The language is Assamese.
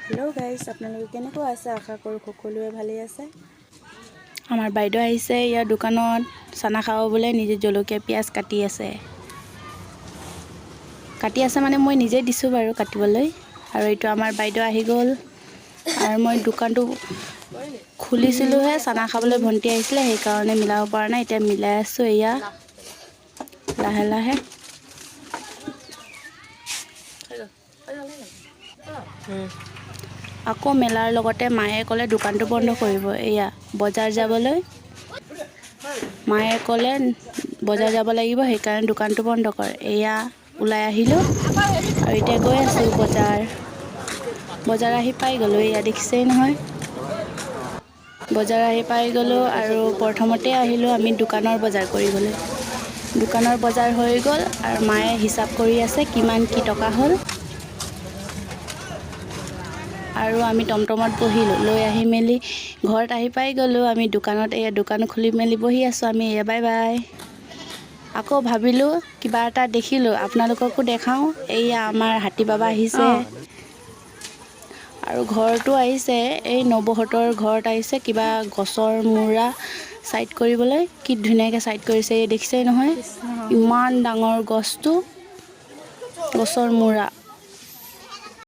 হেল্ল' গাইজ, আপোনালোকে কেনেকুৱা আছে? আশা কৰোঁ সকলোৱে ভালেই আছে। আমাৰ বাইদেউ আহিছে ইয়াৰ দোকানত চানা খাব বোলে। নিজে জলকীয়া পিঁয়াজ কাটি আছে মানে মই নিজেই দিছোঁ বাৰু কাটিবলৈ। আৰু এইটো আমাৰ বাইদেউ আহি গ'ল আৰু মই দোকানটো খুলিছিলোঁহে। চানা খাবলৈ ভণ্টি আহিছিলে, সেইকাৰণে মিলাব পৰা নাই। এতিয়া মিলাই আছোঁ এয়া লাহে লাহে। আকৌ মেলাৰ লগতে মায়ে ক'লে দোকানটো বন্ধ কৰিব। এয়া বজাৰ যাবলৈ মায়ে ক'লে বজাৰ যাব লাগিব, সেইকাৰণে দোকানটো বন্ধ কৰে। এয়া ওলাই আহিলোঁ আৰু এতিয়া গৈ আছোঁ বজাৰ আহি পাই গ'লোঁ। এয়া দেখিছেই নহয়, বজাৰ আহি পাই গ'লোঁ আৰু প্ৰথমতে আহিলোঁ আমি দোকানৰ বজাৰ কৰিবলৈ। দোকানৰ বজাৰ হৈ গ'ল আৰু মায়ে হিচাপ কৰি আছে কিমান কি টকা হ'ল। আৰু আমি টমটমত বহিলোঁ, লৈ আহি মেলি ঘৰত আহি পাই গ'লোঁ। আমি দোকানত এয়া দোকান খুলি মেলি বহি আছোঁ আমি। এয়া বাই বাই। আকৌ ভাবিলোঁ কিবা এটা দেখিলোঁ আপোনালোককো দেখাওঁ। এইয়া আমাৰ হাতী বাবা আহিছে আৰু ঘৰতো আহিছে। এই নবৌহঁতৰ ঘৰত আহিছে কিবা গছৰ মূৰা ছাইড কৰিবলৈ। কি ধুনীয়াকৈ ছাইড কৰিছে, এই দেখিছেই নহয় ইমান ডাঙৰ গছটো, গছৰ মূৰা।